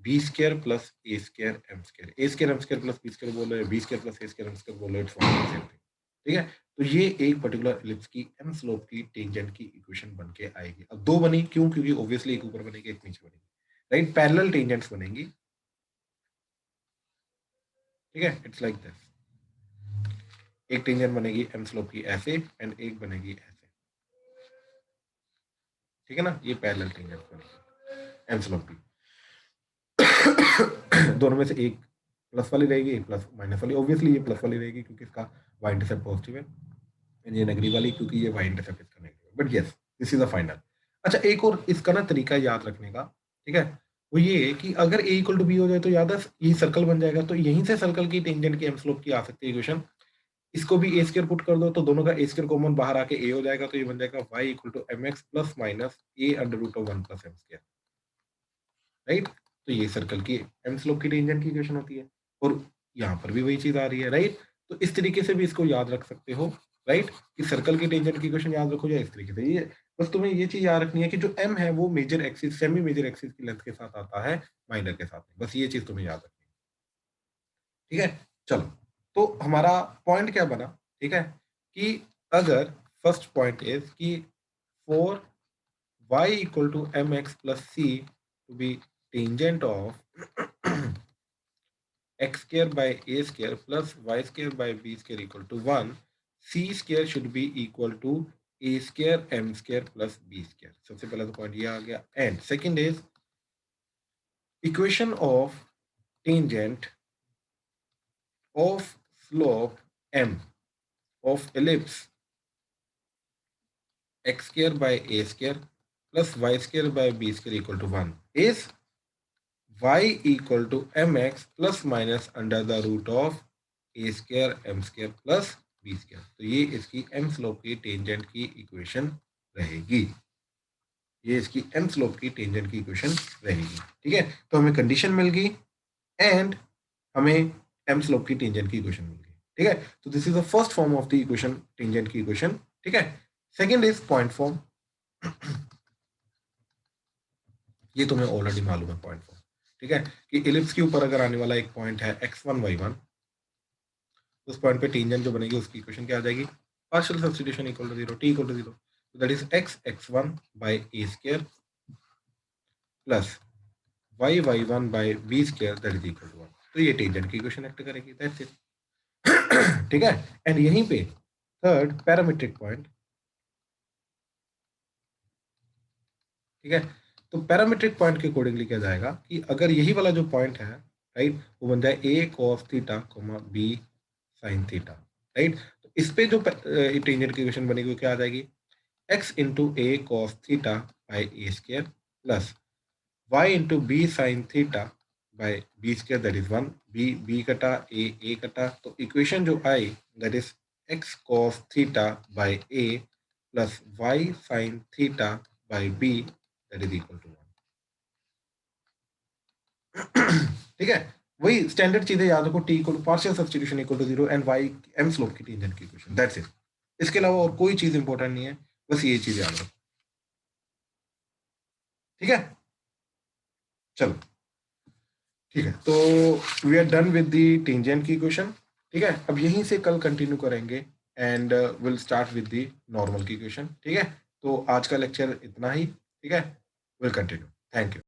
B square plus A square M square. A square M square plus B square बोल रहे हैं, B square plus A square M square बोल रहे हैं, it's one same thing. ठीक है, तो ये एक पर्टिकुलर एलिप्स की एम स्लोप की टेंजेंट की इक्वेशन बन के आएगी। अब दो बनी क्यों, क्योंकि ऑब्वियसली एक ऊपर बनेगी एक नीचे बनेगी, राइट, पैरेलल टेंजेंट्स बनेंगी। ठीक है, इट्स लाइक दिस, एक टेंजेंट बनेगी एम स्लोप की ऐसे एंड एक बनेगी ऐसे। ठीक है ना, ये पैरेलल टेंजेंट बनेगी एम स्लोप की। दोनों में से एक प्लस वाली रहेगी, एक प्लस माइनस वाली। ऑब्वियसली ये प्लस वाली रहेगी क्योंकि इसका y इंटरसेप्ट पॉजिटिव है, एंड ये नेगेटिव वाली क्योंकि ये y इंटरसेप्ट इसका नेगेटिव है। But yes, this is the final. अच्छा, एक और इसका ना तरीका याद रखने का, ठीक है, वो ये कि अगर a इक्वल टू बी हो जाए तो याद है ये सर्कल बन जाएगा, तो यहीं से सर्कल की टेंजेंट की एम स्लोप की आ सकती है इक्वेशन। इसको भी ए स्क्वायर पुट कर दो तो दोनों का ए स्क्वायर कॉमन बाहर आके a हो जाएगा, तो ये बन जाएगा y equal to M X plus minus A under root of 1 plus M square, right. तो ये सर्कल की एम स्लोप की टेंजेंट की इक्वेशन होती है, और यहाँ पर भी वही चीज आ रही है, राइट। तो इस तरीके से भी इसको याद रख सकते हो, राइट, कि सर्कल की टेंजेंट की इक्वेशन याद रखो या इस तरीके से। ये बस तुम्हें ये चीज याद रखनी है कि जो एम है वो major axis semi major axis की लेंथ के साथ आता है, माइनर के साथ नहीं। बस ये चीज तुम्हें याद रखनी है, ठीक है। चलो, तो हमारा पॉइंट क्या बना, ठीक है, कि अगर फर्स्ट पॉइंट इज कि for y equal to M X plus C to be tangent of x square by a square plus y square by b square equal to 1, c square should be equal to a square m square plus b square। सबसे पहला तो point ये आ गया। And second is equation of tangent of slope m of ellipse x square by a square plus y square by b square equal to 1 is y equal to mx plus minus under the root of a square m square plus b square। तो ये इसकी m slope की tangent की equation रहेगी, ये इसकी m slope की tangent की इक्वेशन रहेगी। ठीक है, तो हमें कंडीशन मिल गई एंड हमें m स्लोप की टेंजेंट की इक्वेशन मिल गई। ठीक है, तो this is the first form of the equation, tangent की इक्वेशन। ठीक है, सेकंड इज पॉइंट फॉर्म। ये तुम्हें ऑलरेडी मालूम है पॉइंट फॉर्म, ठीक है, कि इलिप्स के ऊपर अगर आने वाला एक पॉइंट है x1 y1, उस पॉइंट पे टेंजेंट जो बनेगी उसकी इक्वेशन क्या आ जाएगी, partial substitution equal to 0, t equal to 0, that is x1 by a square plus y1 by b square that is equal to 1। तो ये टेंजेंट की इक्वेशन एक्ट करेगी, दैट्स इट। ठीक है, एंड यहीं पे थर्ड पैरामीट्रिक पॉइंट, ठीक है, तो पैरामीट्रिक पॉइंट के अकॉर्डिंगली क्या जाएगा कि अगर यही वाला जो पॉइंट है, राइट, वो बन जाए a cos theta, b sin theta, right. तो इस पे जो टेंजेंट की इक्वेशन बनेगी वो क्या आ जाएगी, x into a cos theta by a square plus y into b sin theta by b square, that is 1, b कटा a कटा, तो इक्वेशन जो आई that is x cos theta by a plus y sin theta by b that is equal to 1. ठीक है, वही standard चीजें याद रखो, T equal to partial substitution equal to 0 and Y M slope की टेंजेंट की equation, that's it. इसके अलावा और कोई चीज इंपॉर्टेंट नहीं है, बस ये चीज याद रखो. ठीक है, चलो ठीक है, तो we are done with the tangent की इक्वेशन. ठीक है, अब यहीं से कल कंटिन्यू करेंगे and will start with the normal की इक्वेशन. ठीक है, तो आज का लेक्चर इतना ही. ठीक है, विल कंटिन्यू. Thank you.